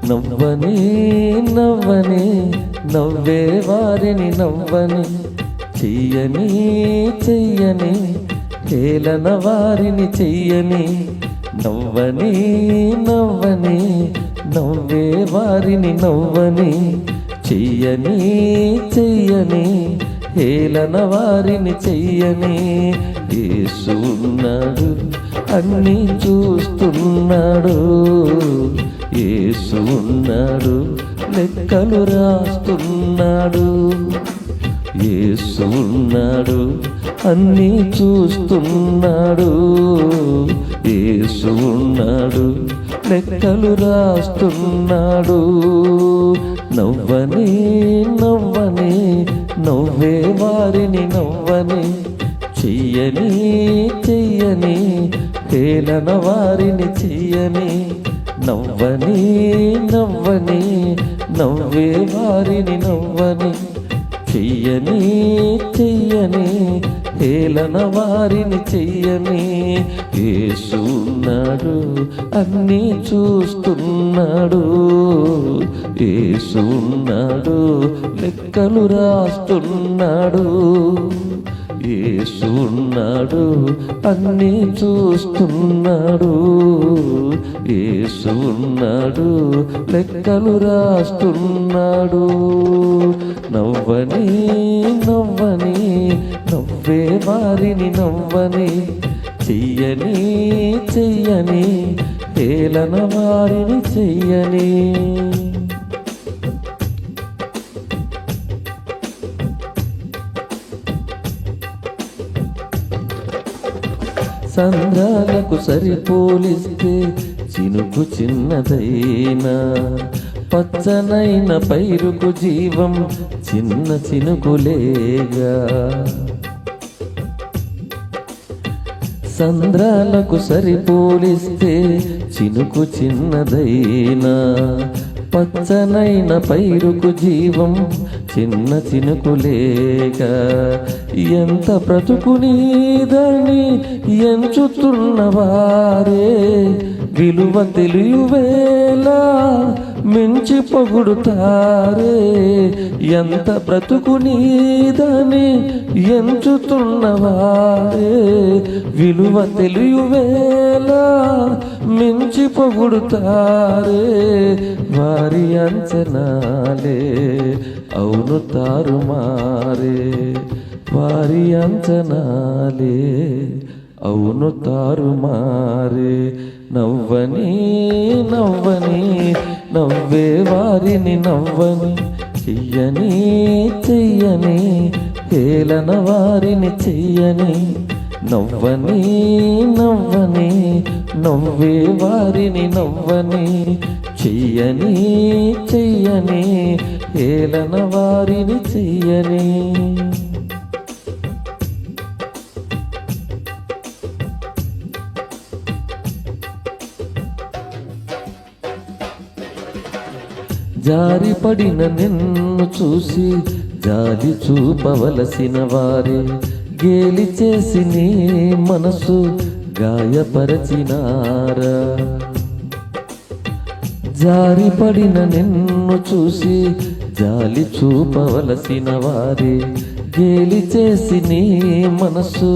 నవ్వని నవ్వని నవ్వే వారిని నవ్వని, చెయ్యని చెయ్యని హేళన వారిని చెయ్యని. నవ్వని నవ్వని నవ్వే వారిని నవ్వని, చెయ్యని చెయ్యని హేళన వారిని చెయ్యని. యేసు ఉన్నాడు, అన్నీ చూస్తున్నాడు. యేసు ఉన్నాడు, లెక్కలు రాస్తున్నాడు. యేసు ఉన్నాడు, అన్నీ చూస్తున్నాడు. యేసు ఉన్నాడు, లెక్కలు రాస్తున్నాడు. నవ్వని నవ్వని నవ్వే వారిని నవ్వని, చెయ్యని చెయ్యని హేళన వారిని చెయ్యని. నవ్వని నవ్వని నవ్వే వారిని నవ్వని, చెయ్యని చెయ్యని హేళన వారిని చెయ్యని. యేసు ఉన్నాడు, అన్నీ చూస్తున్నాడు. యేసు ఉన్నాడు, లెక్కలు రాస్తున్నాడు. యేసు ఉన్నాడు, అన్నీ చూస్తున్నాడు. యేసు ఉన్నాడు, లెక్కలు రాస్తున్నాడు. నవ్వని నవ్వని నవ్వే వారిని నవ్వని, చెయ్యని చెయ్యని హేళన వారిని చెయ్యని. సంద్రాలకు సరిపోలిస్తే చినుకు చిన్నదైనా, పచ్చనైన పైరుకు జీవం చిన్న చినుకులేగా. సంద్రాలకు సరిపోలిస్తే చినుకు చిన్నదైనా, పచ్చనైన పైరుకు జీవం చిన్న చినుకులేగా. ఎంత బ్రతుకునీదని ఎంచుతున్నవారే, విలువ తెలియవేలా మించి పొగుడుతారే. ఎంత బ్రతుకునీదని ఎంచుతున్నవారే, విలువ తెలియవేలా మించి పొగుడుతారే. వారి అంచనాలే అవును తారుమారే, వారి అంచనాలే అవును తారుమారే. నవ్వని నవ్వని నవ్వే వారిని నవ్వని, చెయ్యని చెయ్యని హేళన వారిని చెయ్యని. నవ్వని నవ్వని నవ్వే వారిని నవ్వని, చెయ్యని చెయ్యని హేళన వారిని చెయ్యని. జారిపడిన నిన్ను చూసి జాలి చూపవలసిన వారే, గేలి చేసి నీ మనసు గాయపరచినారా. జారిపడిన నిన్ను చూసి జాలి చూపవలసిన వారే, గేలి చేసి నీ మనసు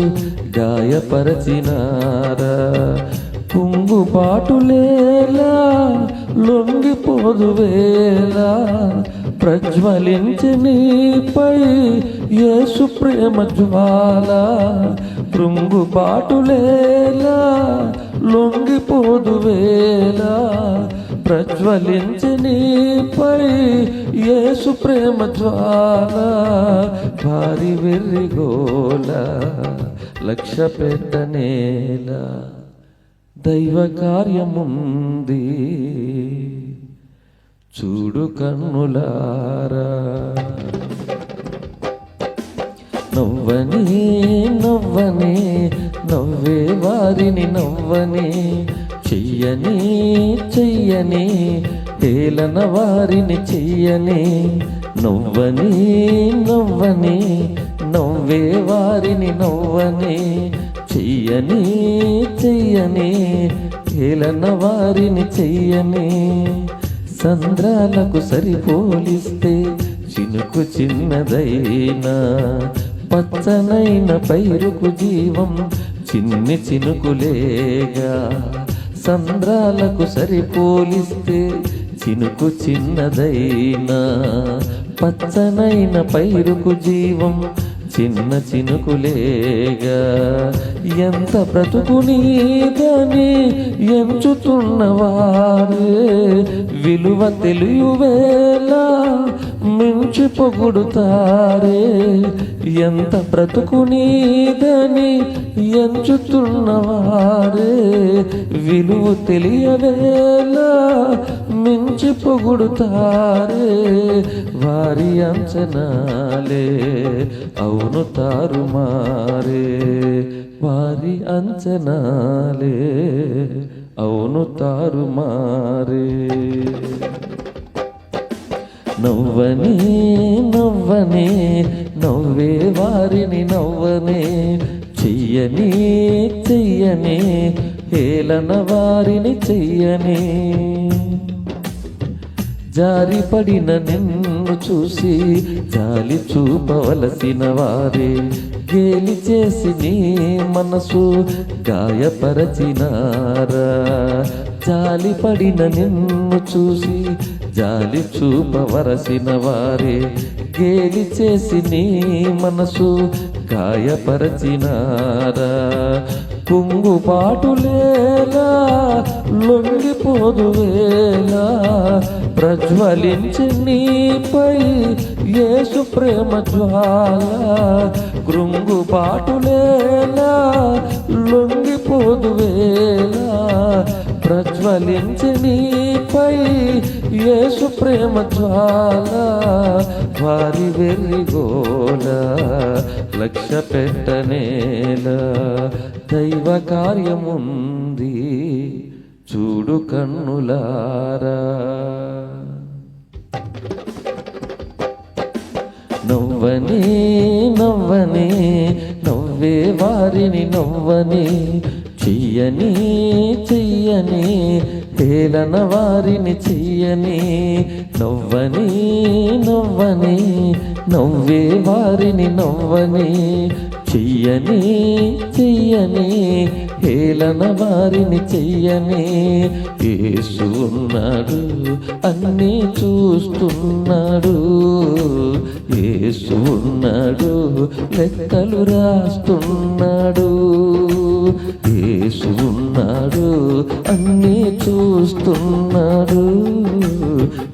గాయపరచినారా. కుంగుబాటులేలా లొంగిపోదువేలా, ప్రజ్వలించి నీపై యేసు ప్రేమ జ్వాల. కృంగుబాటులేలా లొంగిపోదువేలా, ప్రజ్వలించి నీపై యేసు ప్రేమ జ్వాల. భారీ వెర్రిగోల లక్ష్య పెట్టనేలా, దైవ కార్యముంది చూడు కన్నులారా. నవ్వని నవ్వని నవ్వే వారిని నవ్వని, చెయ్యని చెయ్యని హేళన వారిని చెయ్యని. నవ్వని నవ్వని నవ్వే వారిని నవ్వని, చెయ్యని చెయ్యని హేళన వారిని చెయ్యని. సంద్రాలకు సరిపోలిస్తే చినుకు చిన్నదైనా, పచ్చనైన పైరుకు జీవం చిన్ని చినుకులేగా. సంద్రాలకు సరిపోలిస్తే చినుకు చిన్నదైనా, పచ్చనైన పైరుకు జీవం చిన్న చినుకులేగా. ఎంత బ్రతుకు నీదని ఎంచుతున్నవారే విలువ తెలియవేళ మించి పొగుడుతారే. ఎంత బ్రతుకు నీదని ఎంచుతున్నవారే విలువ తెలియవేళ మించి పొగుడుతారే. వారి అంచనాలే అవును తారుమారే, వారి అంచనాలే అవును తారుమారే. నవ్వనే నవ్వనే నవ్వే వారిని నవ్వనే, చెయ్యని చెయ్యని హేళన వారిని చెయ్యని. జారిపడిన నిన్ను చూసి జాలి చూపవలసిన వారే గేలి చేసి నీ మనసు గాయపరచినారా. జాలిపడిన నిన్ను చూసి జాలి చూపవలసిన వారే గేలి చేసి నీ మనసు గాయపరచినారా. కుంగుపాటులేలా లొంగిపోదువేలా, ప్రజ్వలించి నీపై యేసు ప్రేమ జ్వాల. కృంగుపాటులేలా లొంగిపోదువేలా, ప్రజ్వలించి నీపై యేసు ప్రేమ జ్వాల. వారి వెర్రిగోల లక్ష్య పెట్టనేలా, దైవ కార్యముంది చూడు కన్నులారా. నవ్వనే నవ్వనే నవ్వే వారిని నవ్వనే, చెయ్యని చెయ్యని హేళన వారిని చెయ్యని. నవ్వని నవ్వని నవ్వే వారిని నవ్వని, చెయ్యని చెయ్యని హేళన వారిని చెయ్యని. యేసు ఉన్నాడు అన్నీ చూస్తున్నాడు, యేసు ఉన్నాడు లెక్కలు రాస్తున్నాడు. యేసు ఉన్నాడు అన్నీ చూస్తున్నాడు,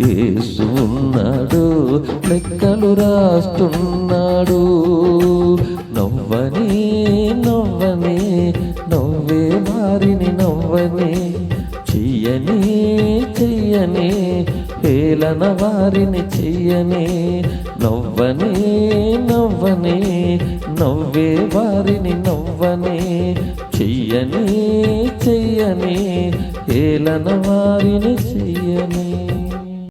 యేసు ఉన్నాడు లెక్కలు రాస్తున్నాడు. నవ్వని నవ్వని నవ్వే వారిని నవ్వని, చెయ్యని చెయ్యని హేళన వారిని చెయ్యని. నవ్వని నవ్వని నవ్వే వారిని నవ్వని, చెయ్యని చెయ్యని హేళన వారిని చెయ్యని.